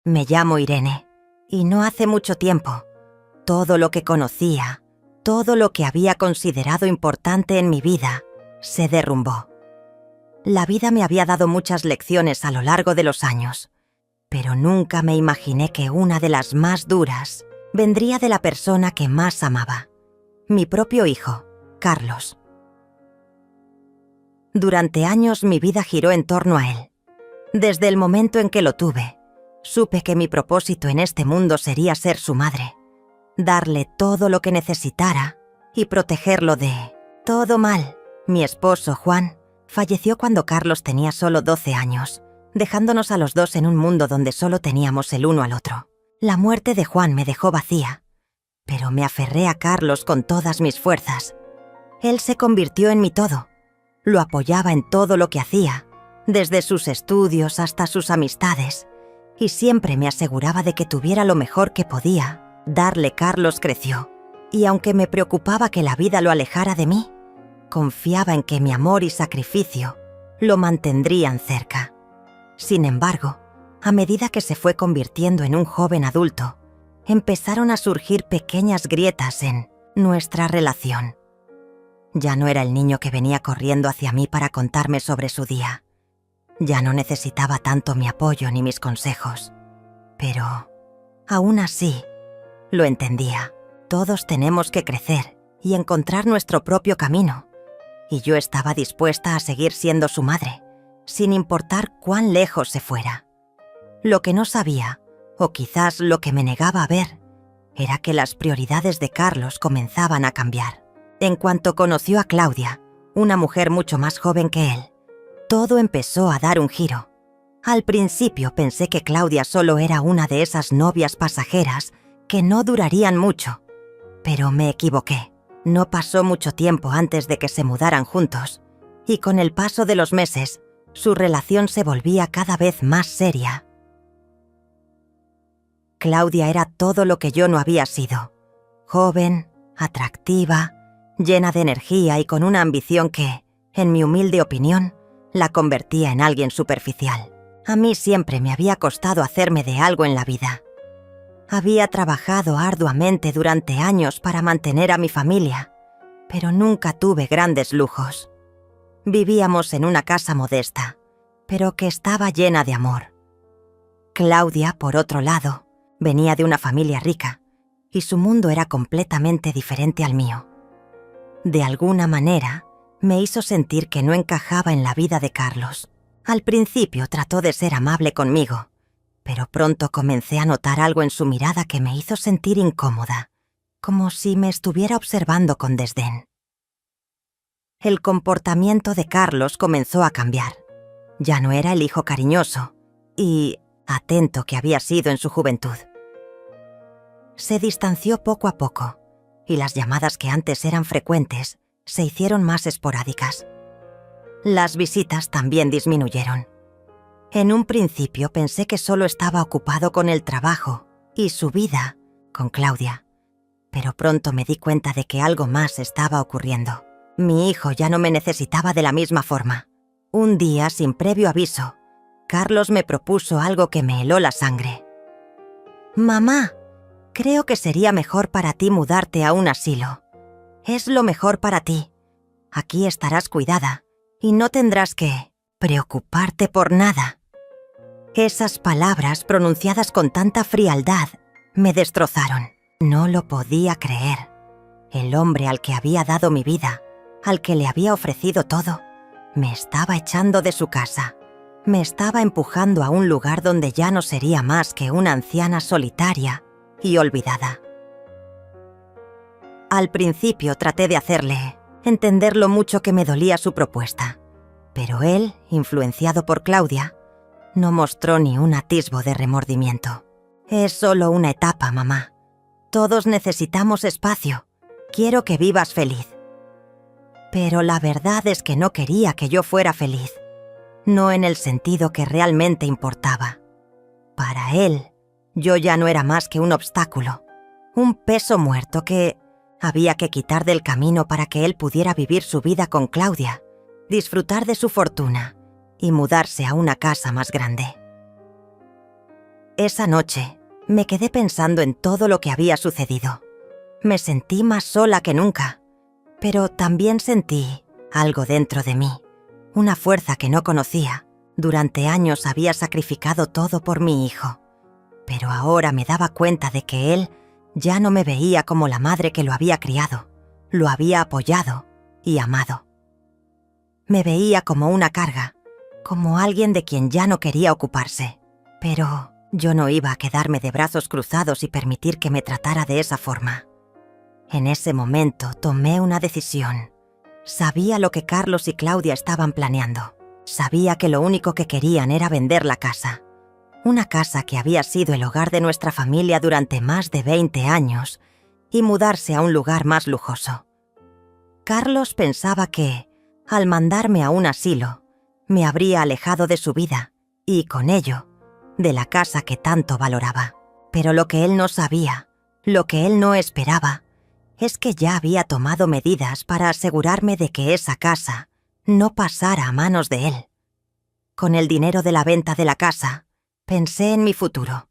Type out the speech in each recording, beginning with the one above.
Me llamo Irene, y no hace mucho tiempo, todo lo que conocía, todo lo que había considerado importante en mi vida, se derrumbó. La vida me había dado muchas lecciones a lo largo de los años, pero nunca me imaginé que una de las más duras vendría de la persona que más amaba, mi propio hijo, Carlos. Durante años mi vida giró en torno a él. Desde el momento en que lo tuve, supe que mi propósito en este mundo sería ser su madre, darle todo lo que necesitara y protegerlo de todo mal. Mi esposo, Juan, falleció cuando Carlos tenía solo 12 años, dejándonos a los dos en un mundo donde solo teníamos el uno al otro. La muerte de Juan me dejó vacía, pero me aferré a Carlos con todas mis fuerzas. Él se convirtió en mi todo. Lo apoyaba en todo lo que hacía, desde sus estudios hasta sus amistades, y siempre me aseguraba de que tuviera lo mejor que podía darle. Carlos creció, y aunque me preocupaba que la vida lo alejara de mí, confiaba en que mi amor y sacrificio lo mantendrían cerca. Sin embargo, a medida que se fue convirtiendo en un joven adulto, empezaron a surgir pequeñas grietas en nuestra relación. Ya no era el niño que venía corriendo hacia mí para contarme sobre su día. Ya no necesitaba tanto mi apoyo ni mis consejos. Pero, aún así, lo entendía. Todos tenemos que crecer y encontrar nuestro propio camino. Y yo estaba dispuesta a seguir siendo su madre, sin importar cuán lejos se fuera. Lo que no sabía, o quizás lo que me negaba a ver, era que las prioridades de Carlos comenzaban a cambiar. En cuanto conoció a Claudia, una mujer mucho más joven que él, todo empezó a dar un giro. Al principio pensé que Claudia solo era una de esas novias pasajeras que no durarían mucho, pero me equivoqué. No pasó mucho tiempo antes de que se mudaran juntos, y con el paso de los meses, su relación se volvía cada vez más seria. Claudia era todo lo que yo no había sido. Joven, atractiva, llena de energía y con una ambición que, en mi humilde opinión, la convertía en alguien superficial. A mí siempre me había costado hacerme de algo en la vida. Había trabajado arduamente durante años para mantener a mi familia, pero nunca tuve grandes lujos. Vivíamos en una casa modesta, pero que estaba llena de amor. Claudia, por otro lado, venía de una familia rica, y su mundo era completamente diferente al mío. De alguna manera, me hizo sentir que no encajaba en la vida de Carlos. Al principio trató de ser amable conmigo, pero pronto comencé a notar algo en su mirada que me hizo sentir incómoda, como si me estuviera observando con desdén. El comportamiento de Carlos comenzó a cambiar. Ya no era el hijo cariñoso y atento que había sido en su juventud. Se distanció poco a poco, y las llamadas que antes eran frecuentes se hicieron más esporádicas. Las visitas también disminuyeron. En un principio pensé que solo estaba ocupado con el trabajo y su vida con Claudia, pero pronto me di cuenta de que algo más estaba ocurriendo. Mi hijo ya no me necesitaba de la misma forma. Un día, sin previo aviso, Carlos me propuso algo que me heló la sangre. «Mamá, creo que sería mejor para ti mudarte a un asilo. Es lo mejor para ti. Aquí estarás cuidada y no tendrás que preocuparte por nada». Esas palabras, pronunciadas con tanta frialdad, me destrozaron. No lo podía creer. El hombre al que había dado mi vida, al que le había ofrecido todo, me estaba echando de su casa. Me estaba empujando a un lugar donde ya no sería más que una anciana solitaria y olvidada. Al principio traté de hacerle entender lo mucho que me dolía su propuesta, pero él, influenciado por Claudia, no mostró ni un atisbo de remordimiento. «Es solo una etapa, mamá. Todos necesitamos espacio. Quiero que vivas feliz». Pero la verdad es que no quería que yo fuera feliz, no en el sentido que realmente importaba. Para él, yo ya no era más que un obstáculo, un peso muerto que había que quitar del camino para que él pudiera vivir su vida con Claudia, disfrutar de su fortuna y mudarse a una casa más grande. Esa noche me quedé pensando en todo lo que había sucedido. Me sentí más sola que nunca, pero también sentí algo dentro de mí, una fuerza que no conocía. Durante años había sacrificado todo por mi hijo, pero ahora me daba cuenta de que él ya no me veía como la madre que lo había criado, lo había apoyado y amado. Me veía como una carga, como alguien de quien ya no quería ocuparse, pero yo no iba a quedarme de brazos cruzados y permitir que me tratara de esa forma. En ese momento tomé una decisión. Sabía lo que Carlos y Claudia estaban planeando. Sabía que lo único que querían era vender la casa. Una casa que había sido el hogar de nuestra familia durante más de 20 años y mudarse a un lugar más lujoso. Carlos pensaba que, al mandarme a un asilo, me habría alejado de su vida y, con ello, de la casa que tanto valoraba. Pero lo que él no sabía, lo que él no esperaba, es que ya había tomado medidas para asegurarme de que esa casa no pasara a manos de él. Con el dinero de la venta de la casa, pensé en mi futuro.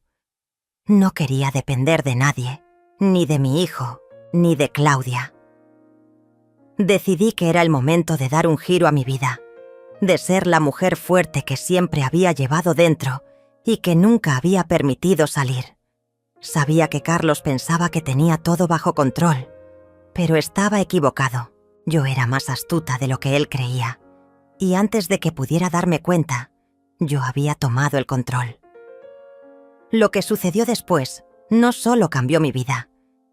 No quería depender de nadie, ni de mi hijo, ni de Claudia. Decidí que era el momento de dar un giro a mi vida, de ser la mujer fuerte que siempre había llevado dentro y que nunca había permitido salir. Sabía que Carlos pensaba que tenía todo bajo control, pero estaba equivocado. Yo era más astuta de lo que él creía, y antes de que pudiera darme cuenta, yo había tomado el control. Lo que sucedió después no solo cambió mi vida,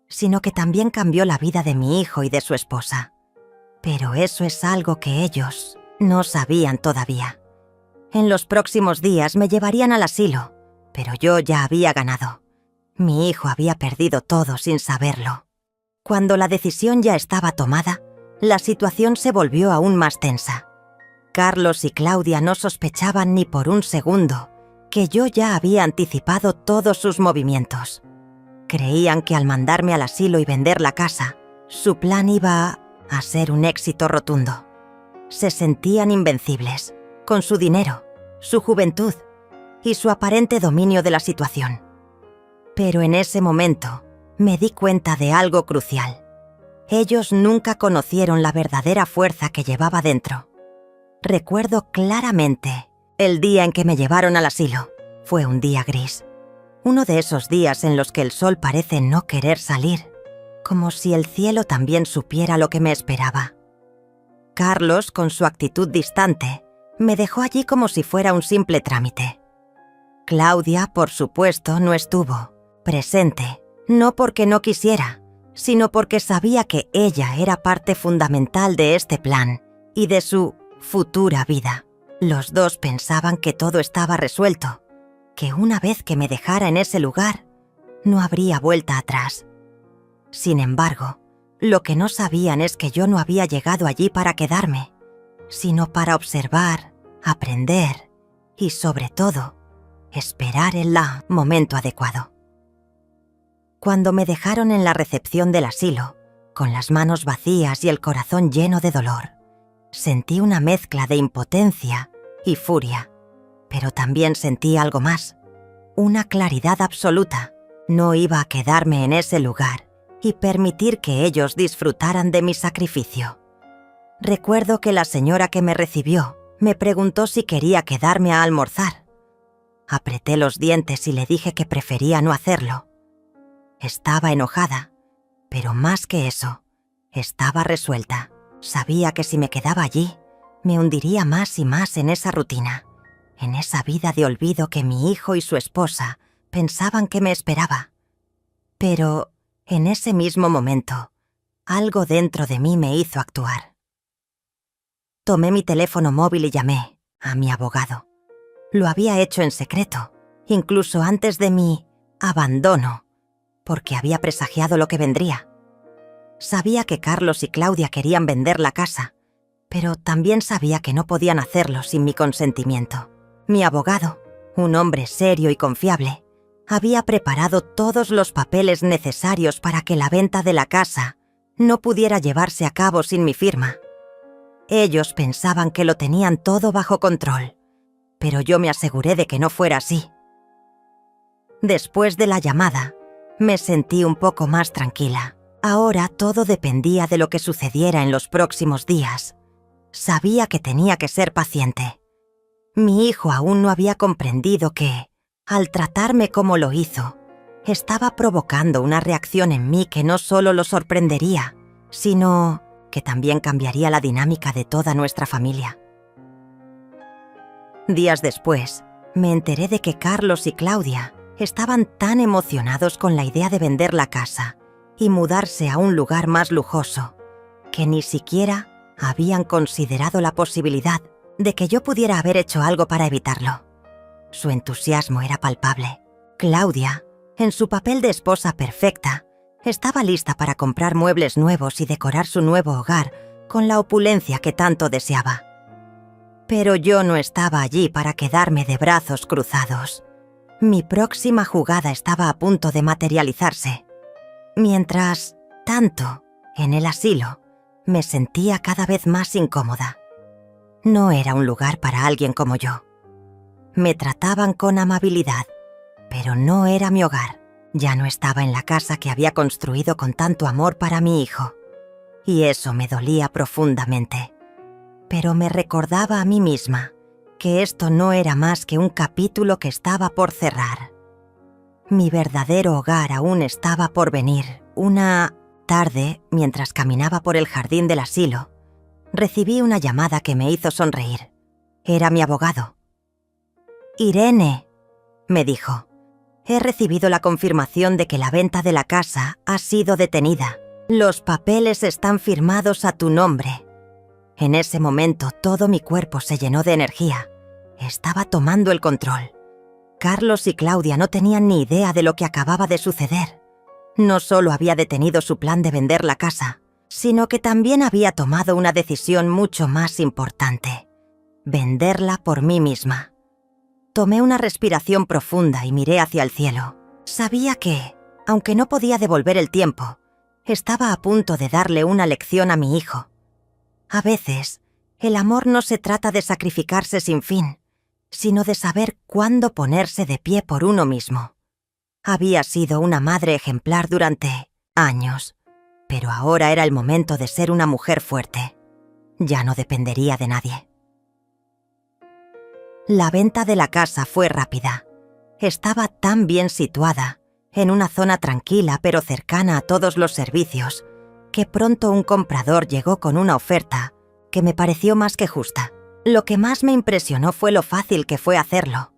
sino que también cambió la vida de mi hijo y de su esposa. Pero eso es algo que ellos no sabían todavía. En los próximos días me llevarían al asilo, pero yo ya había ganado. Mi hijo había perdido todo sin saberlo. Cuando la decisión ya estaba tomada, la situación se volvió aún más tensa. Carlos y Claudia no sospechaban ni por un segundo que yo ya había anticipado todos sus movimientos. Creían que al mandarme al asilo y vender la casa, su plan iba a ser un éxito rotundo. Se sentían invencibles, con su dinero, su juventud y su aparente dominio de la situación. Pero en ese momento me di cuenta de algo crucial. Ellos nunca conocieron la verdadera fuerza que llevaba dentro. Recuerdo claramente el día en que me llevaron al asilo. Fue un día gris. Uno de esos días en los que el sol parece no querer salir, como si el cielo también supiera lo que me esperaba. Carlos, con su actitud distante, me dejó allí como si fuera un simple trámite. Claudia, por supuesto, no estuvo presente, no porque no quisiera, sino porque sabía que ella era parte fundamental de este plan y de su futura vida. Los dos pensaban que todo estaba resuelto, que una vez que me dejara en ese lugar, no habría vuelta atrás. Sin embargo, lo que no sabían es que yo no había llegado allí para quedarme, sino para observar, aprender y, sobre todo, esperar el momento adecuado. Cuando me dejaron en la recepción del asilo, con las manos vacías y el corazón lleno de dolor, sentí una mezcla de impotencia y furia, pero también sentí algo más, una claridad absoluta. No iba a quedarme en ese lugar y permitir que ellos disfrutaran de mi sacrificio. Recuerdo que la señora que me recibió me preguntó si quería quedarme a almorzar. Apreté los dientes y le dije que prefería no hacerlo. Estaba enojada, pero más que eso, estaba resuelta. Sabía que si me quedaba allí, me hundiría más y más en esa rutina, en esa vida de olvido que mi hijo y su esposa pensaban que me esperaba. Pero, en ese mismo momento, algo dentro de mí me hizo actuar. Tomé mi teléfono móvil y llamé a mi abogado. Lo había hecho en secreto, incluso antes de mi abandono, porque había presagiado lo que vendría. Sabía que Carlos y Claudia querían vender la casa, pero también sabía que no podían hacerlo sin mi consentimiento. Mi abogado, un hombre serio y confiable, había preparado todos los papeles necesarios para que la venta de la casa no pudiera llevarse a cabo sin mi firma. Ellos pensaban que lo tenían todo bajo control, pero yo me aseguré de que no fuera así. Después de la llamada, me sentí un poco más tranquila. Ahora todo dependía de lo que sucediera en los próximos días. Sabía que tenía que ser paciente. Mi hijo aún no había comprendido que, al tratarme como lo hizo, estaba provocando una reacción en mí que no solo lo sorprendería, sino que también cambiaría la dinámica de toda nuestra familia. Días después, me enteré de que Carlos y Claudia estaban tan emocionados con la idea de vender la casa y mudarse a un lugar más lujoso, que ni siquiera habían considerado la posibilidad de que yo pudiera haber hecho algo para evitarlo. Su entusiasmo era palpable. Claudia, en su papel de esposa perfecta, estaba lista para comprar muebles nuevos y decorar su nuevo hogar con la opulencia que tanto deseaba. Pero yo no estaba allí para quedarme de brazos cruzados. Mi próxima jugada estaba a punto de materializarse. Mientras tanto, en el asilo, me sentía cada vez más incómoda. No era un lugar para alguien como yo. Me trataban con amabilidad, pero no era mi hogar. Ya no estaba en la casa que había construido con tanto amor para mi hijo. Y eso me dolía profundamente. Pero me recordaba a mí misma que esto no era más que un capítulo que estaba por cerrar. Mi verdadero hogar aún estaba por venir. Una tarde, mientras caminaba por el jardín del asilo, recibí una llamada que me hizo sonreír. Era mi abogado. «Irene», me dijo, «he recibido la confirmación de que la venta de la casa ha sido detenida. Los papeles están firmados a tu nombre». En ese momento todo mi cuerpo se llenó de energía. Estaba tomando el control. Carlos y Claudia no tenían ni idea de lo que acababa de suceder. No solo había detenido su plan de vender la casa, sino que también había tomado una decisión mucho más importante: venderla por mí misma. Tomé una respiración profunda y miré hacia el cielo. Sabía que, aunque no podía devolver el tiempo, estaba a punto de darle una lección a mi hijo. A veces, el amor no se trata de sacrificarse sin fin, sino de saber cuándo ponerse de pie por uno mismo. Había sido una madre ejemplar durante años, pero ahora era el momento de ser una mujer fuerte. Ya no dependería de nadie. La venta de la casa fue rápida. Estaba tan bien situada, en una zona tranquila pero cercana a todos los servicios, que pronto un comprador llegó con una oferta que me pareció más que justa. Lo que más me impresionó fue lo fácil que fue hacerlo.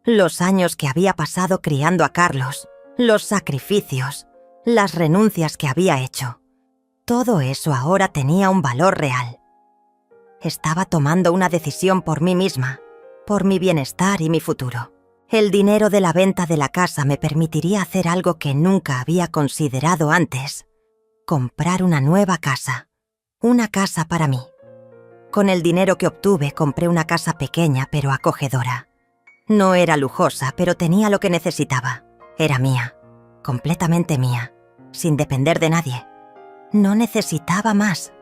Los años que había pasado criando a Carlos, los sacrificios, las renuncias que había hecho. Todo eso ahora tenía un valor real. Estaba tomando una decisión por mí misma, por mi bienestar y mi futuro. El dinero de la venta de la casa me permitiría hacer algo que nunca había considerado antes: comprar una nueva casa. Una casa para mí. Con el dinero que obtuve compré una casa pequeña pero acogedora. No era lujosa, pero tenía lo que necesitaba. Era mía, completamente mía, sin depender de nadie. No necesitaba más.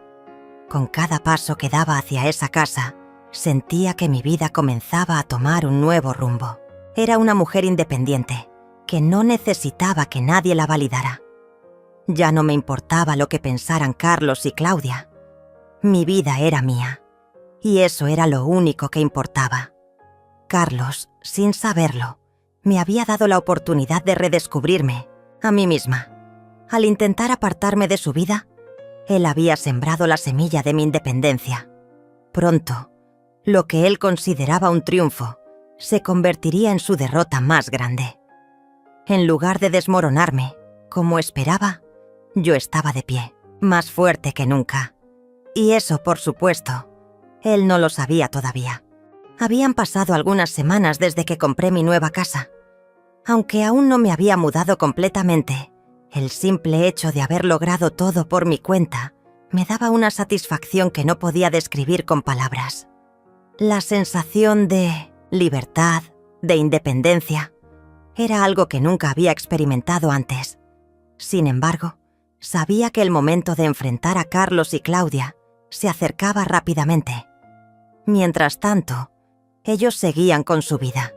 Con cada paso que daba hacia esa casa, sentía que mi vida comenzaba a tomar un nuevo rumbo. Era una mujer independiente, que no necesitaba que nadie la validara. Ya no me importaba lo que pensaran Carlos y Claudia. Mi vida era mía, y eso era lo único que importaba. Carlos, sin saberlo, me había dado la oportunidad de redescubrirme a mí misma. Al intentar apartarme de su vida, él había sembrado la semilla de mi independencia. Pronto, lo que él consideraba un triunfo se convertiría en su derrota más grande. En lugar de desmoronarme, como esperaba, yo estaba de pie, más fuerte que nunca. Y eso, por supuesto, él no lo sabía todavía. Habían pasado algunas semanas desde que compré mi nueva casa. Aunque aún no me había mudado completamente, el simple hecho de haber logrado todo por mi cuenta me daba una satisfacción que no podía describir con palabras. La sensación de libertad, de independencia, era algo que nunca había experimentado antes. Sin embargo, sabía que el momento de enfrentar a Carlos y Claudia se acercaba rápidamente. Mientras tanto, ellos seguían con su vida,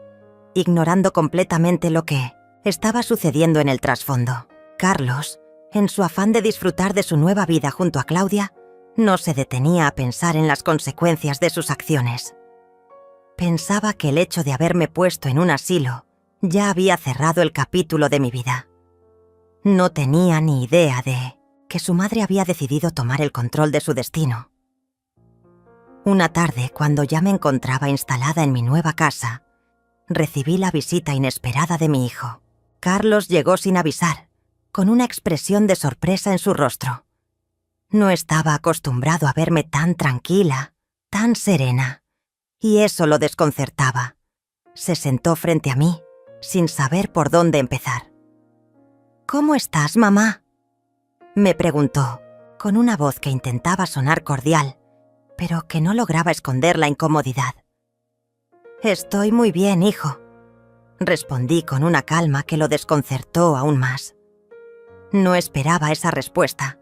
ignorando completamente lo que estaba sucediendo en el trasfondo. Carlos, en su afán de disfrutar de su nueva vida junto a Claudia, no se detenía a pensar en las consecuencias de sus acciones. Pensaba que el hecho de haberme puesto en un asilo ya había cerrado el capítulo de mi vida. No tenía ni idea de que su madre había decidido tomar el control de su destino. Una tarde, cuando ya me encontraba instalada en mi nueva casa, recibí la visita inesperada de mi hijo. Carlos llegó sin avisar, con una expresión de sorpresa en su rostro. No estaba acostumbrado a verme tan tranquila, tan serena, y eso lo desconcertaba. Se sentó frente a mí, sin saber por dónde empezar. «¿Cómo estás, mamá?», me preguntó, con una voz que intentaba sonar cordial, pero que no lograba esconder la incomodidad. «Estoy muy bien, hijo», respondí con una calma que lo desconcertó aún más. No esperaba esa respuesta.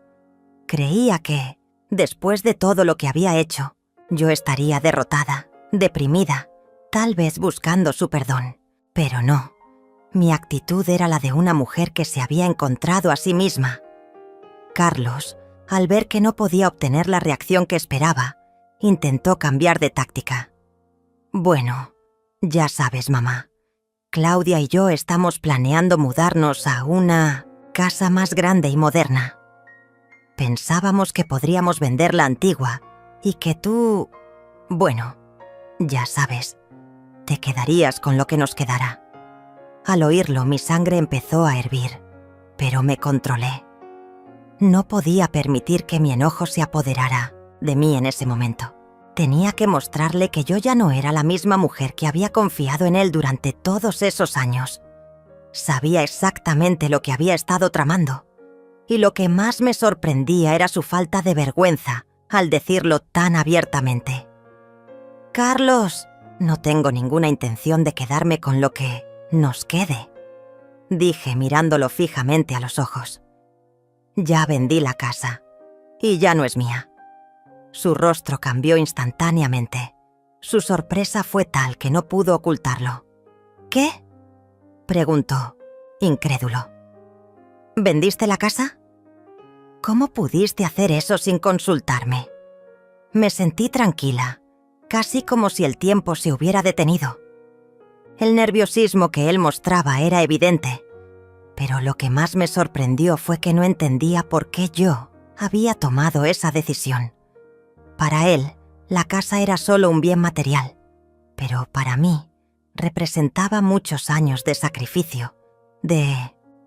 Creía que, después de todo lo que había hecho, yo estaría derrotada, deprimida, tal vez buscando su perdón. Pero no. Mi actitud era la de una mujer que se había encontrado a sí misma. Carlos, al ver que no podía obtener la reacción que esperaba, intentó cambiar de táctica. «Bueno, ya sabes, mamá. Claudia y yo estamos planeando mudarnos a una casa más grande y moderna. Pensábamos que podríamos vender la antigua y que tú... bueno, ya sabes, te quedarías con lo que nos quedara». Al oírlo, mi sangre empezó a hervir, pero me controlé. No podía permitir que mi enojo se apoderara de mí en ese momento. Tenía que mostrarle que yo ya no era la misma mujer que había confiado en él durante todos esos años. Sabía exactamente lo que había estado tramando, y lo que más me sorprendía era su falta de vergüenza al decirlo tan abiertamente. «Carlos, no tengo ninguna intención de quedarme con lo que nos quede», dije mirándolo fijamente a los ojos. «Ya vendí la casa, y ya no es mía». Su rostro cambió instantáneamente. Su sorpresa fue tal que no pudo ocultarlo. «¿Qué?», preguntó, incrédulo. «¿Vendiste la casa? ¿Cómo pudiste hacer eso sin consultarme?». Me sentí tranquila, casi como si el tiempo se hubiera detenido. El nerviosismo que él mostraba era evidente, pero lo que más me sorprendió fue que no entendía por qué yo había tomado esa decisión. Para él, la casa era solo un bien material, pero para mí representaba muchos años de sacrificio, de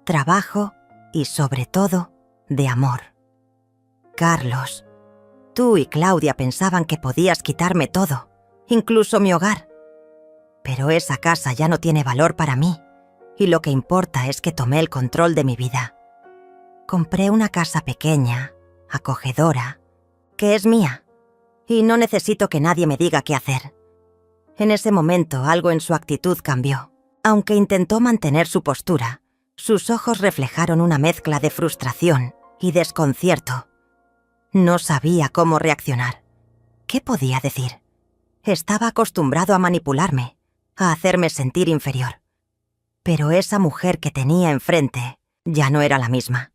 trabajo y, sobre todo, de amor. «Carlos, tú y Claudia pensaban que podías quitarme todo, incluso mi hogar. Pero esa casa ya no tiene valor para mí, y lo que importa es que tomé el control de mi vida. Compré una casa pequeña, acogedora, que es mía, y no necesito que nadie me diga qué hacer». En ese momento algo en su actitud cambió. Aunque intentó mantener su postura, sus ojos reflejaron una mezcla de frustración y desconcierto. No sabía cómo reaccionar. ¿Qué podía decir? Estaba acostumbrado a manipularme, a hacerme sentir inferior. Pero esa mujer que tenía enfrente ya no era la misma.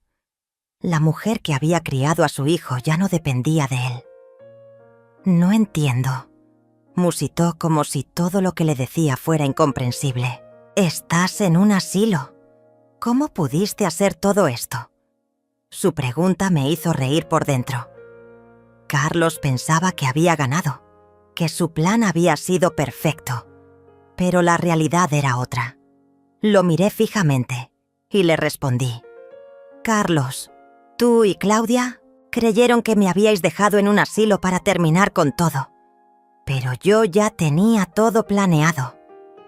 La mujer que había criado a su hijo ya no dependía de él. «No entiendo», musitó como si todo lo que le decía fuera incomprensible. «Estás en un asilo. ¿Cómo pudiste hacer todo esto?». Su pregunta me hizo reír por dentro. Carlos pensaba que había ganado, que su plan había sido perfecto, pero la realidad era otra. Lo miré fijamente y le respondí: «Carlos, tú y Claudia creyeron que me habíais dejado en un asilo para terminar con todo. Pero yo ya tenía todo planeado.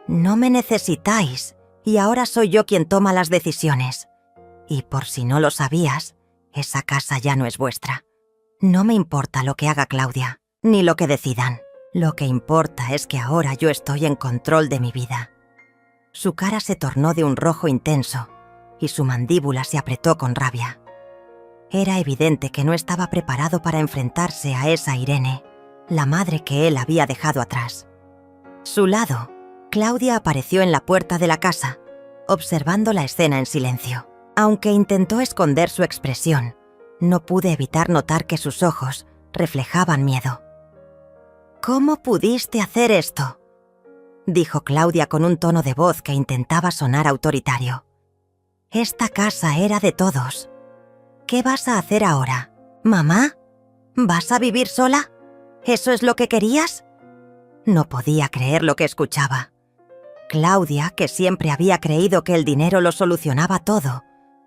No me necesitáis y ahora soy yo quien toma las decisiones. Y por si no lo sabías, esa casa ya no es vuestra. No me importa lo que haga Claudia, ni lo que decidan. Lo que importa es que ahora yo estoy en control de mi vida». Su cara se tornó de un rojo intenso y su mandíbula se apretó con rabia. Era evidente que no estaba preparado para enfrentarse a esa Irene, la madre que él había dejado atrás. Su lado, Claudia apareció en la puerta de la casa, observando la escena en silencio. Aunque intentó esconder su expresión, no pude evitar notar que sus ojos reflejaban miedo. «¿Cómo pudiste hacer esto?», dijo Claudia con un tono de voz que intentaba sonar autoritario. «Esta casa era de todos. ¿Qué vas a hacer ahora? ¿Mamá? ¿Vas a vivir sola? ¿Eso es lo que querías?». No podía creer lo que escuchaba. Claudia, que siempre había creído que el dinero lo solucionaba todo,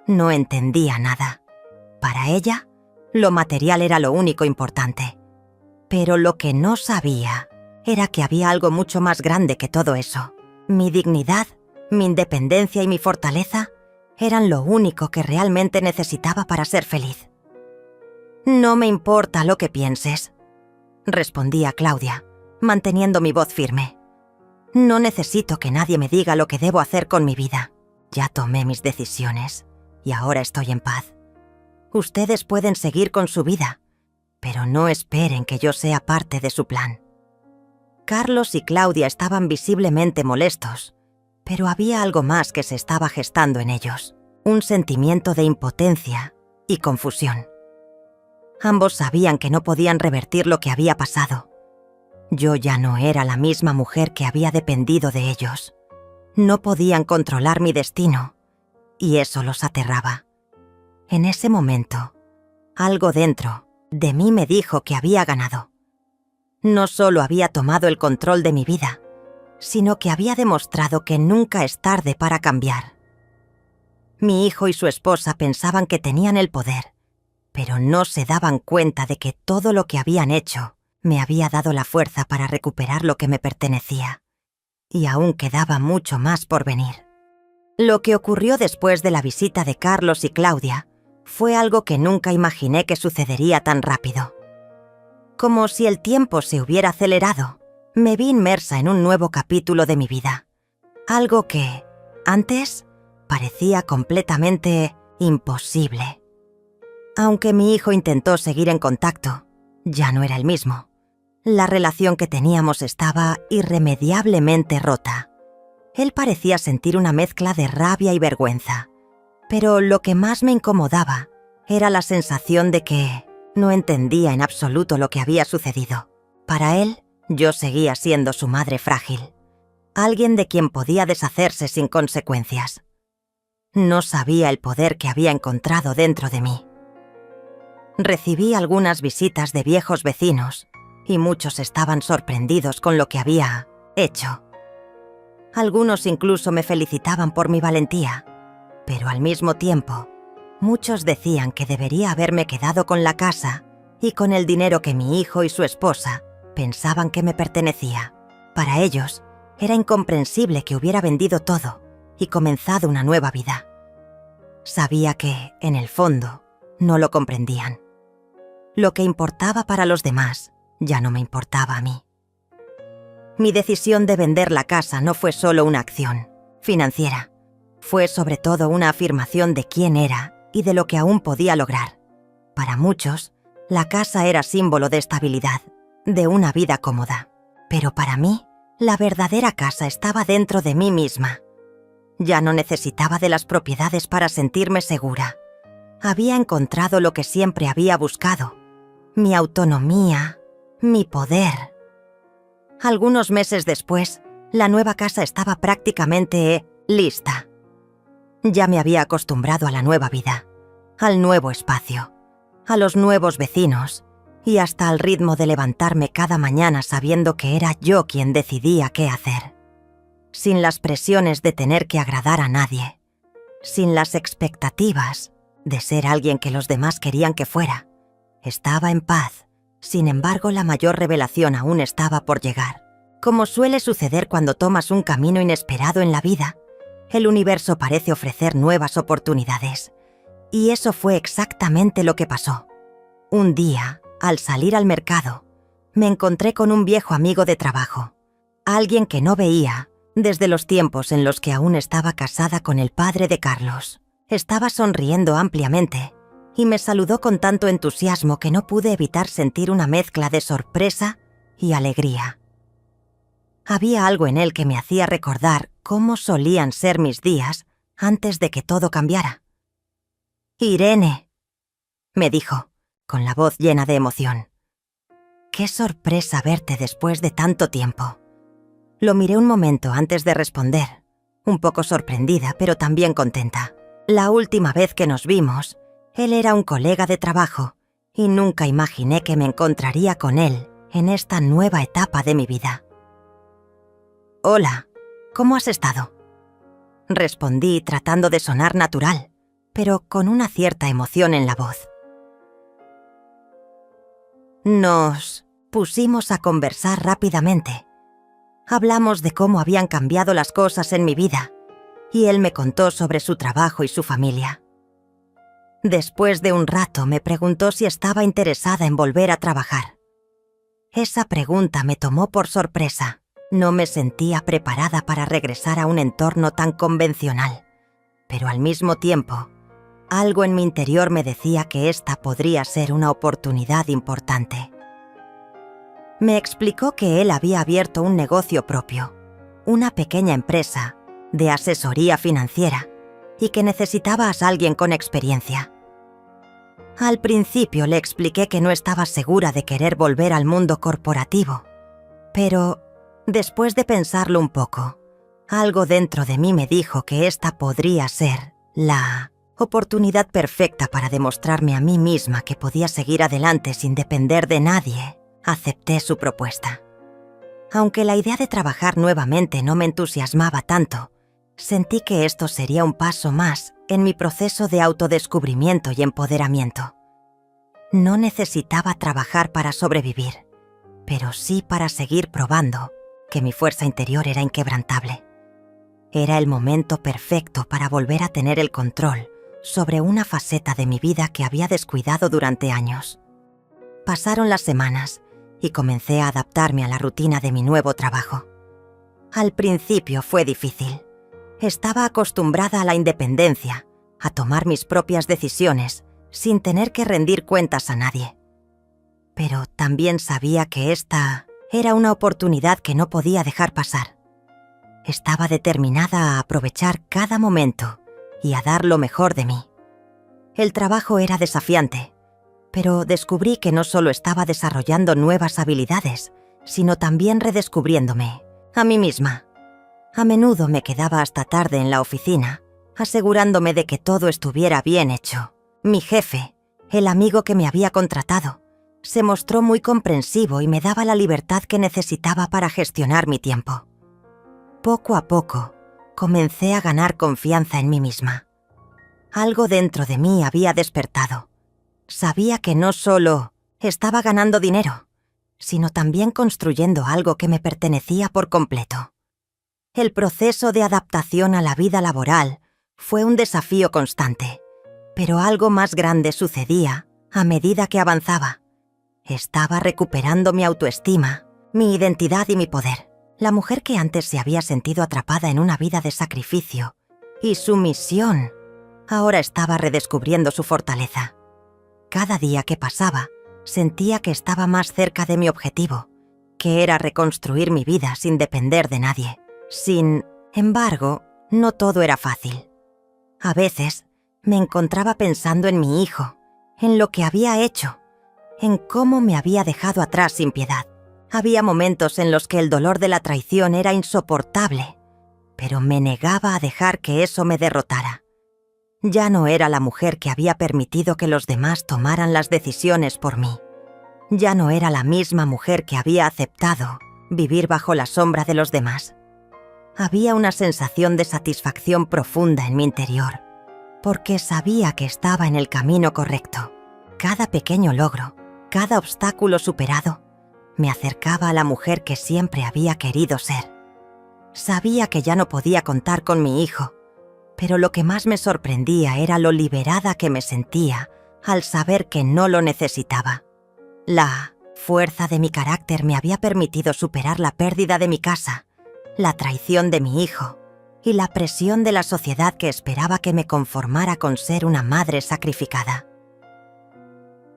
no entendía nada. Para ella, lo material era lo único importante. Pero lo que no sabía era que había algo mucho más grande que todo eso. Mi dignidad, mi independencia y mi fortaleza eran lo único que realmente necesitaba para ser feliz. «No me importa lo que pienses», respondía Claudia, manteniendo mi voz firme. «No necesito que nadie me diga lo que debo hacer con mi vida. Ya tomé mis decisiones y ahora estoy en paz. Ustedes pueden seguir con su vida, pero no esperen que yo sea parte de su plan». Carlos y Claudia estaban visiblemente molestos, pero había algo más que se estaba gestando en ellos, un sentimiento de impotencia y confusión. Ambos sabían que no podían revertir lo que había pasado. Yo ya no era la misma mujer que había dependido de ellos. No podían controlar mi destino, y eso los aterraba. En ese momento, algo dentro de mí me dijo que había ganado. No solo había tomado el control de mi vida, sino que había demostrado que nunca es tarde para cambiar. Mi hijo y su esposa pensaban que tenían el poder, pero no se daban cuenta de que todo lo que habían hecho me había dado la fuerza para recuperar lo que me pertenecía, y aún quedaba mucho más por venir. Lo que ocurrió después de la visita de Carlos y Claudia fue algo que nunca imaginé que sucedería tan rápido. Como si el tiempo se hubiera acelerado, me vi inmersa en un nuevo capítulo de mi vida. Algo que, antes, parecía completamente imposible. Aunque mi hijo intentó seguir en contacto, ya no era el mismo. La relación que teníamos estaba irremediablemente rota. Él parecía sentir una mezcla de rabia y vergüenza, pero lo que más me incomodaba era la sensación de que no entendía en absoluto lo que había sucedido. Para él, yo seguía siendo su madre frágil, alguien de quien podía deshacerse sin consecuencias. No sabía el poder que había encontrado dentro de mí. Recibí algunas visitas de viejos vecinos y muchos estaban sorprendidos con lo que había hecho. Algunos incluso me felicitaban por mi valentía, pero al mismo tiempo, muchos decían que debería haberme quedado con la casa y con el dinero que mi hijo y su esposa pensaban que me pertenecía. Para ellos, era incomprensible que hubiera vendido todo y comenzado una nueva vida. Sabía que, en el fondo, no lo comprendían. Lo que importaba para los demás ya no me importaba a mí. Mi decisión de vender la casa no fue solo una acción financiera. Fue sobre todo una afirmación de quién era y de lo que aún podía lograr. Para muchos, la casa era símbolo de estabilidad, de una vida cómoda. Pero para mí, la verdadera casa estaba dentro de mí misma. Ya no necesitaba de las propiedades para sentirme segura. Había encontrado lo que siempre había buscado: mi autonomía, mi poder. Algunos meses después, la nueva casa estaba prácticamente lista. Ya me había acostumbrado a la nueva vida, al nuevo espacio, a los nuevos vecinos y hasta al ritmo de levantarme cada mañana sabiendo que era yo quien decidía qué hacer. Sin las presiones de tener que agradar a nadie, sin las expectativas de ser alguien que los demás querían que fuera. Estaba en paz. Sin embargo, la mayor revelación aún estaba por llegar. Como suele suceder cuando tomas un camino inesperado en la vida, el universo parece ofrecer nuevas oportunidades. Y eso fue exactamente lo que pasó. Un día, al salir al mercado, me encontré con un viejo amigo de trabajo, alguien que no veía desde los tiempos en los que aún estaba casada con el padre de Carlos. Estaba sonriendo ampliamente y me saludó con tanto entusiasmo que no pude evitar sentir una mezcla de sorpresa y alegría. Había algo en él que me hacía recordar cómo solían ser mis días antes de que todo cambiara. «Irene», me dijo, con la voz llena de emoción. «Qué sorpresa verte después de tanto tiempo». Lo miré un momento antes de responder, un poco sorprendida, pero también contenta. La última vez que nos vimos, él era un colega de trabajo y nunca imaginé que me encontraría con él en esta nueva etapa de mi vida. «Hola, ¿cómo has estado?», respondí tratando de sonar natural, pero con una cierta emoción en la voz. Nos pusimos a conversar rápidamente. Hablamos de cómo habían cambiado las cosas en mi vida, y él me contó sobre su trabajo y su familia. Después de un rato me preguntó si estaba interesada en volver a trabajar. Esa pregunta me tomó por sorpresa. No me sentía preparada para regresar a un entorno tan convencional, pero al mismo tiempo, algo en mi interior me decía que esta podría ser una oportunidad importante. Me explicó que él había abierto un negocio propio, una pequeña empresa de asesoría financiera, y que necesitaba a alguien con experiencia. Al principio le expliqué que no estaba segura de querer volver al mundo corporativo, pero después de pensarlo un poco, algo dentro de mí me dijo que esta podría ser la oportunidad perfecta para demostrarme a mí misma que podía seguir adelante sin depender de nadie. Acepté su propuesta. Aunque la idea de trabajar nuevamente no me entusiasmaba tanto, sentí que esto sería un paso más en mi proceso de autodescubrimiento y empoderamiento. No necesitaba trabajar para sobrevivir, pero sí para seguir probando que mi fuerza interior era inquebrantable. Era el momento perfecto para volver a tener el control sobre una faceta de mi vida que había descuidado durante años. Pasaron las semanas y comencé a adaptarme a la rutina de mi nuevo trabajo. Al principio fue difícil. Estaba acostumbrada a la independencia, a tomar mis propias decisiones sin tener que rendir cuentas a nadie. Pero también sabía que esta era una oportunidad que no podía dejar pasar. Estaba determinada a aprovechar cada momento y a dar lo mejor de mí. El trabajo era desafiante, pero descubrí que no solo estaba desarrollando nuevas habilidades, sino también redescubriéndome a mí misma. A menudo me quedaba hasta tarde en la oficina, asegurándome de que todo estuviera bien hecho. Mi jefe, el amigo que me había contratado, se mostró muy comprensivo y me daba la libertad que necesitaba para gestionar mi tiempo. Poco a poco, comencé a ganar confianza en mí misma. Algo dentro de mí había despertado. Sabía que no solo estaba ganando dinero, sino también construyendo algo que me pertenecía por completo. El proceso de adaptación a la vida laboral fue un desafío constante, pero algo más grande sucedía a medida que avanzaba. Estaba recuperando mi autoestima, mi identidad y mi poder. La mujer que antes se había sentido atrapada en una vida de sacrificio y sumisión, ahora estaba redescubriendo su fortaleza. Cada día que pasaba, sentía que estaba más cerca de mi objetivo, que era reconstruir mi vida sin depender de nadie. Sin embargo, no todo era fácil. A veces, me encontraba pensando en mi hijo, en lo que había hecho, en cómo me había dejado atrás sin piedad. Había momentos en los que el dolor de la traición era insoportable, pero me negaba a dejar que eso me derrotara. Ya no era la mujer que había permitido que los demás tomaran las decisiones por mí. Ya no era la misma mujer que había aceptado vivir bajo la sombra de los demás. Había una sensación de satisfacción profunda en mi interior, porque sabía que estaba en el camino correcto. Cada pequeño logro, cada obstáculo superado, me acercaba a la mujer que siempre había querido ser. Sabía que ya no podía contar con mi hijo, pero lo que más me sorprendía era lo liberada que me sentía al saber que no lo necesitaba. La fuerza de mi carácter me había permitido superar la pérdida de mi casa, la traición de mi hijo y la presión de la sociedad que esperaba que me conformara con ser una madre sacrificada.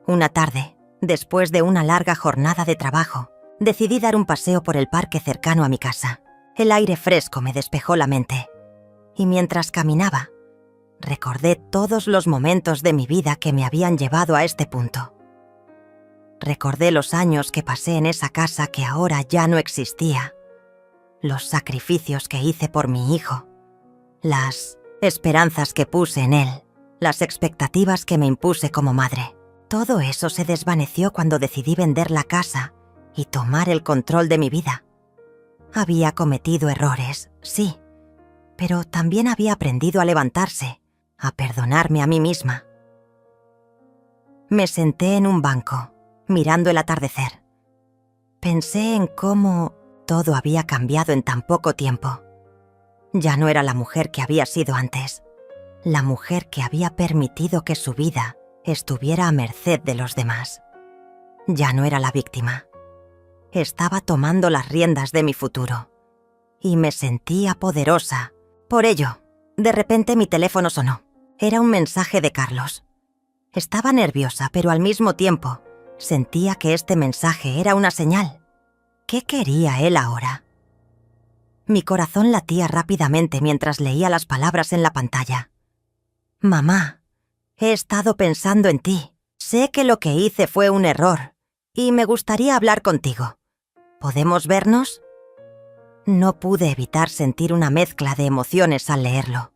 Una tarde, después de una larga jornada de trabajo, decidí dar un paseo por el parque cercano a mi casa. El aire fresco me despejó la mente. y mientras caminaba, recordé todos los momentos de mi vida que me habían llevado a este punto. Recordé los años que pasé en esa casa que ahora ya no existía, los sacrificios que hice por mi hijo, las esperanzas que puse en él, las expectativas que me impuse como madre. Todo eso se desvaneció cuando decidí vender la casa y tomar el control de mi vida. Había cometido errores, sí, pero también había aprendido a levantarse, a perdonarme a mí misma. Me senté en un banco, mirando el atardecer. Pensé en cómo todo había cambiado en tan poco tiempo. Ya no era la mujer que había sido antes, la mujer que había permitido que su vida estuviera a merced de los demás. Ya no era la víctima. Estaba tomando las riendas de mi futuro y me sentía poderosa. Por ello, de repente mi teléfono sonó. Era un mensaje de Carlos. Estaba nerviosa, pero al mismo tiempo sentía que este mensaje era una señal. ¿Qué quería él ahora? Mi corazón latía rápidamente mientras leía las palabras en la pantalla. Mamá, he estado pensando en ti. Sé que lo que hice fue un error y me gustaría hablar contigo. ¿Podemos vernos? No pude evitar sentir una mezcla de emociones al leerlo.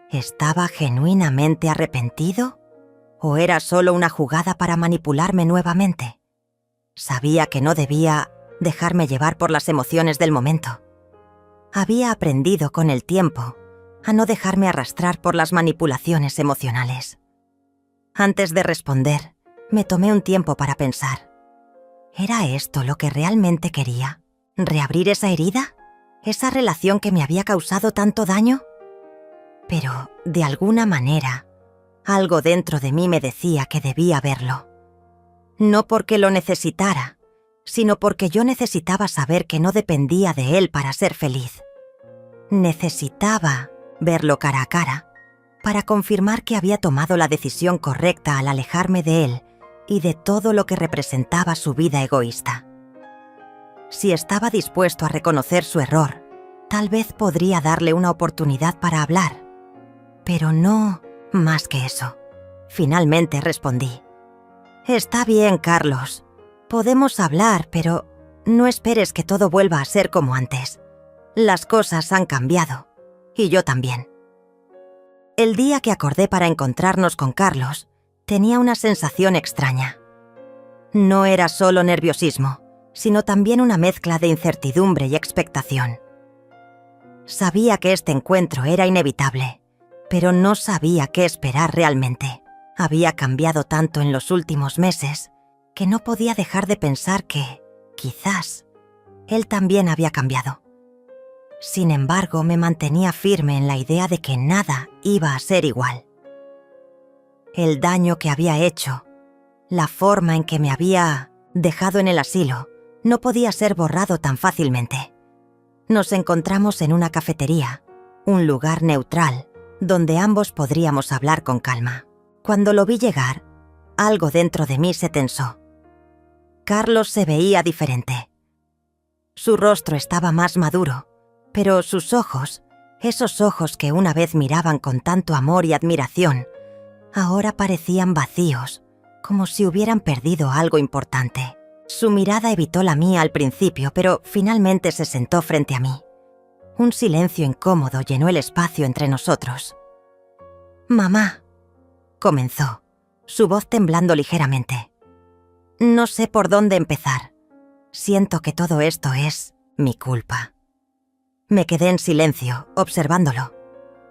¿Estaba genuinamente arrepentido o era solo una jugada para manipularme nuevamente? Sabía que no debía dejarme llevar por las emociones del momento. Había aprendido con el tiempo a no dejarme arrastrar por las manipulaciones emocionales. Antes de responder, me tomé un tiempo para pensar. ¿Era esto lo que realmente quería? ¿Reabrir esa herida? ¿Esa relación que me había causado tanto daño? Pero, de alguna manera, algo dentro de mí me decía que debía verlo. No porque lo necesitara, sino porque yo necesitaba saber que no dependía de él para ser feliz. Necesitaba verlo cara a cara para confirmar que había tomado la decisión correcta al alejarme de él y de todo lo que representaba su vida egoísta. Si estaba dispuesto a reconocer su error, tal vez podría darle una oportunidad para hablar. Pero no más que eso. Finalmente respondí. Está bien, Carlos. Podemos hablar, pero no esperes que todo vuelva a ser como antes. Las cosas han cambiado. Y yo también. El día que acordé para encontrarnos con Carlos, tenía una sensación extraña. No era solo nerviosismo, sino también una mezcla de incertidumbre y expectación. Sabía que este encuentro era inevitable, pero no sabía qué esperar realmente. Había cambiado tanto en los últimos meses que no podía dejar de pensar que, quizás, él también había cambiado. Sin embargo, me mantenía firme en la idea de que nada iba a ser igual. El daño que había hecho, la forma en que me había dejado en el asilo, no podía ser borrado tan fácilmente. Nos encontramos en una cafetería, un lugar neutral, donde ambos podríamos hablar con calma. Cuando lo vi llegar, algo dentro de mí se tensó. Carlos se veía diferente. Su rostro estaba más maduro, pero sus ojos, esos ojos que una vez miraban con tanto amor y admiración, ahora parecían vacíos, como si hubieran perdido algo importante. Su mirada evitó la mía al principio, pero finalmente se sentó frente a mí. Un silencio incómodo llenó el espacio entre nosotros. «Mamá», comenzó, su voz temblando ligeramente. «No sé por dónde empezar. Siento que todo esto es mi culpa». Me quedé en silencio, observándolo.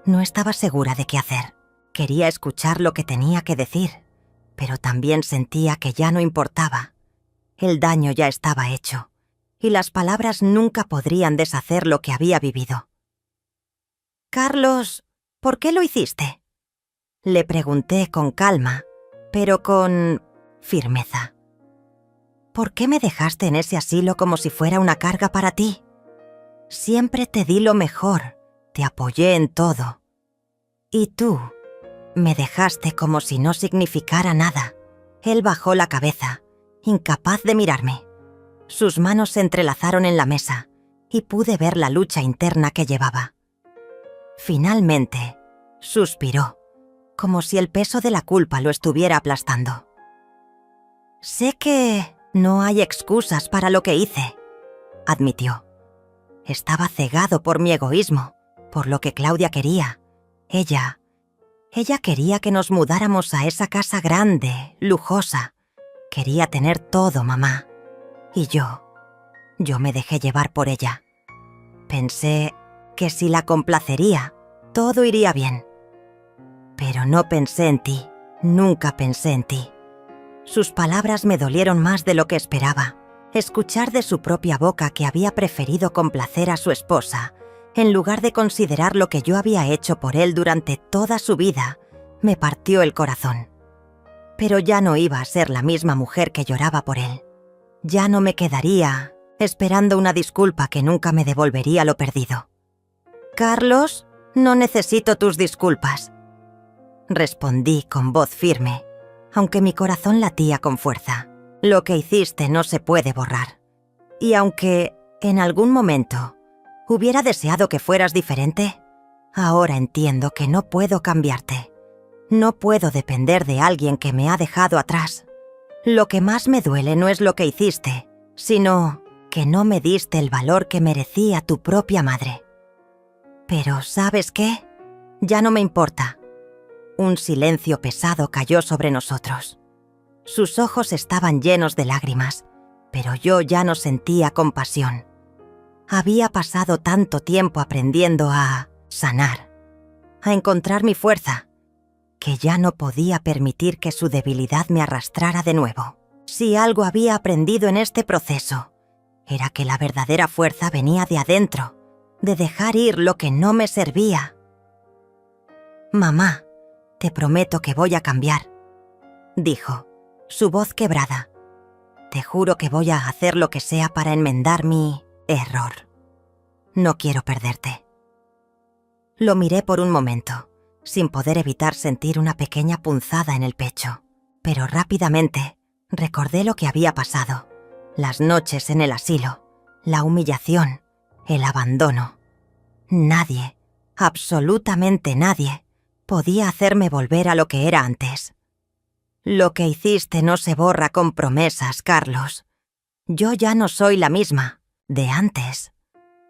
No estaba segura de qué hacer. Quería escuchar lo que tenía que decir, pero también sentía que ya no importaba. El daño ya estaba hecho, y las palabras nunca podrían deshacer lo que había vivido. «Carlos, ¿por qué lo hiciste?», le pregunté con calma, pero con firmeza. «¿Por qué me dejaste en ese asilo como si fuera una carga para ti? Siempre te di lo mejor, te apoyé en todo. Y tú me dejaste como si no significara nada». Él bajó la cabeza, incapaz de mirarme. Sus manos se entrelazaron en la mesa y pude ver la lucha interna que llevaba. finalmente, suspiró, como si el peso de la culpa lo estuviera aplastando. «Sé que no hay excusas para lo que hice», admitió. «Estaba cegado por mi egoísmo, por lo que Claudia quería. Ella quería que nos mudáramos a esa casa grande, lujosa. Quería tener todo, mamá. Y yo me dejé llevar por ella. Pensé que si la complacería, todo iría bien. Pero no pensé en ti, nunca pensé en ti». Sus palabras me dolieron más de lo que esperaba. Escuchar de su propia boca que había preferido complacer a su esposa, en lugar de considerar lo que yo había hecho por él durante toda su vida, me partió el corazón. Pero ya no iba a ser la misma mujer que lloraba por él. Ya no me quedaría esperando una disculpa que nunca me devolvería lo perdido. «Carlos, no necesito tus disculpas», respondí con voz firme, aunque mi corazón latía con fuerza. «Lo que hiciste no se puede borrar. Y aunque, en algún momento, hubiera deseado que fueras diferente, ahora entiendo que no puedo cambiarte. No puedo depender de alguien que me ha dejado atrás. Lo que más me duele no es lo que hiciste, sino que no me diste el valor que merecía tu propia madre. Pero, ¿sabes qué? Ya no me importa». Un silencio pesado cayó sobre nosotros. Sus ojos estaban llenos de lágrimas, pero yo ya no sentía compasión. Había pasado tanto tiempo aprendiendo a sanar, a encontrar mi fuerza, que ya no podía permitir que su debilidad me arrastrara de nuevo. Si algo había aprendido en este proceso, era que la verdadera fuerza venía de adentro, de dejar ir lo que no me servía. «Mamá, te prometo que voy a cambiar», dijo, su voz quebrada. «Te juro que voy a hacer lo que sea para enmendar mi error. No quiero perderte». Lo miré por un momento, sin poder evitar sentir una pequeña punzada en el pecho, pero rápidamente recordé lo que había pasado, las noches en el asilo, la humillación, el abandono. Nadie, absolutamente nadie, podía hacerme volver a lo que era antes. «Lo que hiciste no se borra con promesas, Carlos. Yo ya no soy la misma de antes»,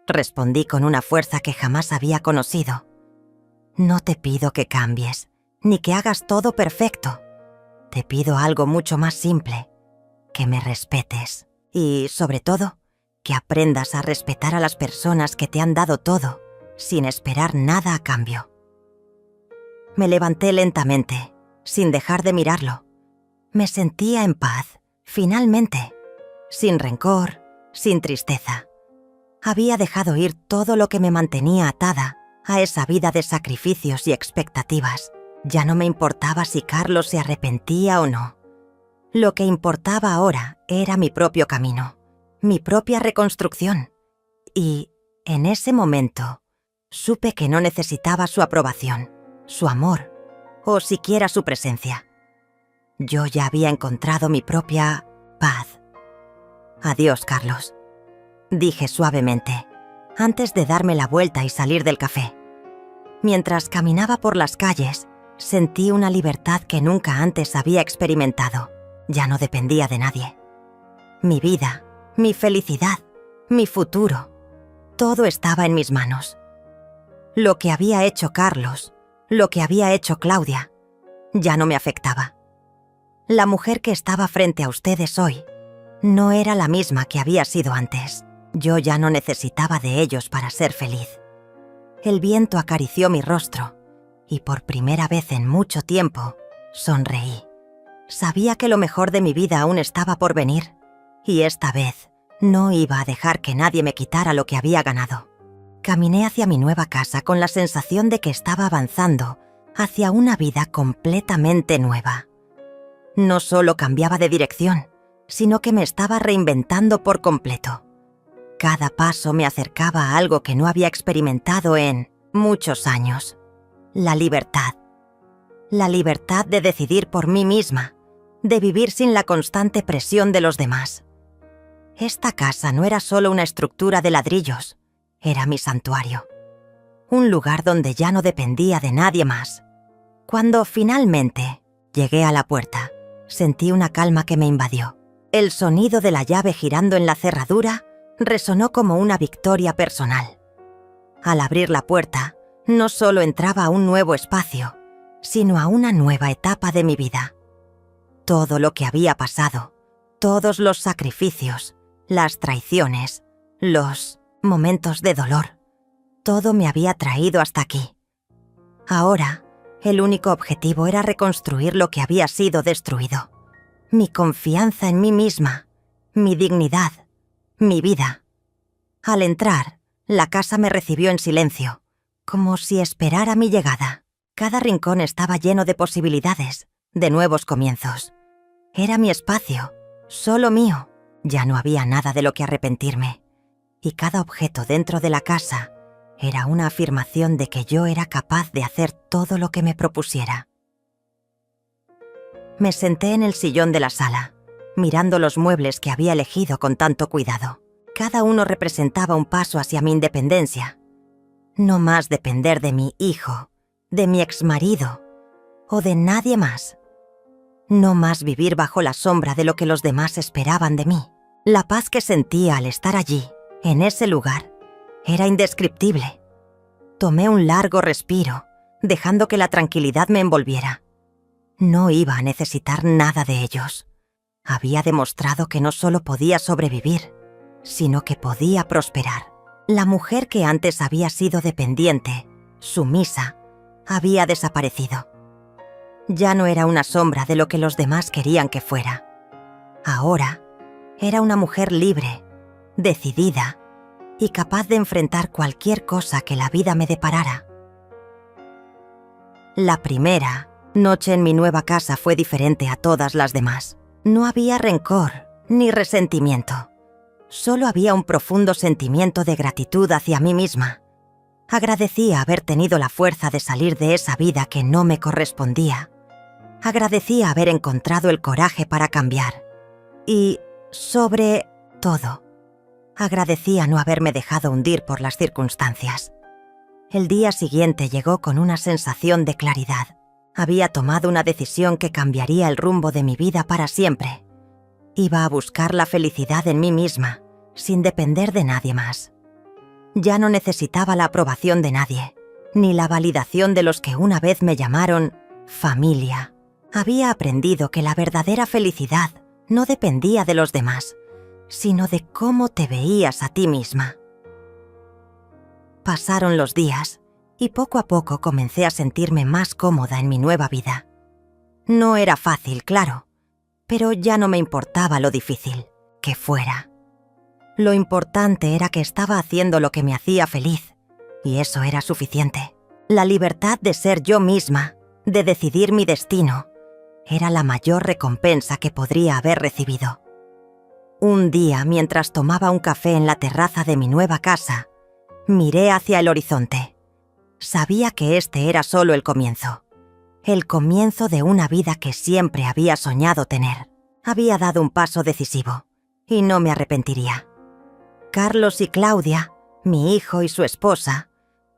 respondí con una fuerza que jamás había conocido. «No te pido que cambies, ni que hagas todo perfecto. Te pido algo mucho más simple, que me respetes y, sobre todo, que aprendas a respetar a las personas que te han dado todo, sin esperar nada a cambio». Me levanté lentamente, sin dejar de mirarlo. Me sentía en paz, finalmente, sin rencor, sin tristeza. Había dejado ir todo lo que me mantenía atada a esa vida de sacrificios y expectativas. Ya no me importaba si Carlos se arrepentía o no. Lo que importaba ahora era mi propio camino, mi propia reconstrucción. Y, en ese momento, supe que no necesitaba su aprobación, su amor, o siquiera su presencia. Yo ya había encontrado mi propia paz. «Adiós, Carlos», dije suavemente, antes de darme la vuelta y salir del café. Mientras caminaba por las calles, sentí una libertad que nunca antes había experimentado. Ya no dependía de nadie. Mi vida, mi felicidad, mi futuro, todo estaba en mis manos. Lo que había hecho Carlos, lo que había hecho Claudia, ya no me afectaba. La mujer que estaba frente a ustedes hoy no era la misma que había sido antes. Yo ya no necesitaba de ellos para ser feliz. El viento acarició mi rostro y por primera vez en mucho tiempo sonreí. Sabía que lo mejor de mi vida aún estaba por venir y esta vez no iba a dejar que nadie me quitara lo que había ganado. Caminé hacia mi nueva casa con la sensación de que estaba avanzando hacia una vida completamente nueva. No solo cambiaba de dirección, sino que me estaba reinventando por completo. Cada paso me acercaba a algo que no había experimentado en muchos años. La libertad. La libertad de decidir por mí misma, de vivir sin la constante presión de los demás. Esta casa no era solo una estructura de ladrillos, era mi santuario. un lugar donde ya no dependía de nadie más. Cuando finalmente llegué a la puerta, sentí una calma que me invadió. El sonido de la llave girando en la cerradura resonó como una victoria personal. Al abrir la puerta, no solo entraba a un nuevo espacio, sino a una nueva etapa de mi vida. Todo lo que había pasado, todos los sacrificios, las traiciones, los momentos de dolor, todo me había traído hasta aquí. Ahora, el único objetivo era reconstruir lo que había sido destruido. Mi confianza en mí misma, mi dignidad, mi vida. Al entrar, la casa me recibió en silencio, como si esperara mi llegada. Cada rincón estaba lleno de posibilidades, de nuevos comienzos. Era mi espacio, solo mío. Ya no había nada de lo que arrepentirme. Y cada objeto dentro de la casa era una afirmación de que yo era capaz de hacer todo lo que me propusiera. Me senté en el sillón de la sala, mirando los muebles que había elegido con tanto cuidado. Cada uno representaba un paso hacia mi independencia. No más depender de mi hijo, de mi exmarido o de nadie más. No más vivir bajo la sombra de lo que los demás esperaban de mí. La paz que sentía al estar allí, en ese lugar, era indescriptible. Tomé un largo respiro, dejando que la tranquilidad me envolviera. No iba a necesitar nada de ellos. Había demostrado que no solo podía sobrevivir, sino que podía prosperar. La mujer que antes había sido dependiente, sumisa, había desaparecido. Ya no era una sombra de lo que los demás querían que fuera. Ahora, era una mujer libre, decidida y capaz de enfrentar cualquier cosa que la vida me deparara. La primera noche en mi nueva casa fue diferente a todas las demás. No había rencor ni resentimiento. Solo había un profundo sentimiento de gratitud hacia mí misma. Agradecía haber tenido la fuerza de salir de esa vida que no me correspondía. Agradecía haber encontrado el coraje para cambiar. Y, sobre todo, agradecía no haberme dejado hundir por las circunstancias. El día siguiente llegó con una sensación de claridad. Había tomado una decisión que cambiaría el rumbo de mi vida para siempre. Iba a buscar la felicidad en mí misma, sin depender de nadie más. Ya no necesitaba la aprobación de nadie, ni la validación de los que una vez me llamaron familia. Había aprendido que la verdadera felicidad no dependía de los demás, sino de cómo te veías a ti misma. Pasaron los días y poco a poco comencé a sentirme más cómoda en mi nueva vida. No era fácil, claro, pero ya no me importaba lo difícil que fuera. Lo importante era que estaba haciendo lo que me hacía feliz, y eso era suficiente. La libertad de ser yo misma, de decidir mi destino, era la mayor recompensa que podría haber recibido. Un día, mientras tomaba un café en la terraza de mi nueva casa, miré hacia el horizonte. Sabía que este era solo el comienzo de una vida que siempre había soñado tener. Había dado un paso decisivo, y no me arrepentiría. Carlos y Claudia, mi hijo y su esposa,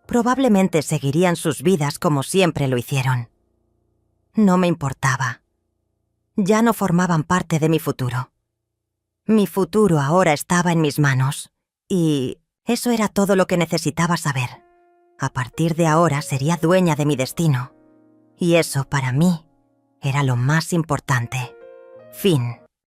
probablemente seguirían sus vidas como siempre lo hicieron. No me importaba. Ya no formaban parte de mi futuro. Mi futuro ahora estaba en mis manos, y eso era todo lo que necesitaba saber. A partir de ahora sería dueña de mi destino, y eso para mí era lo más importante. Fin.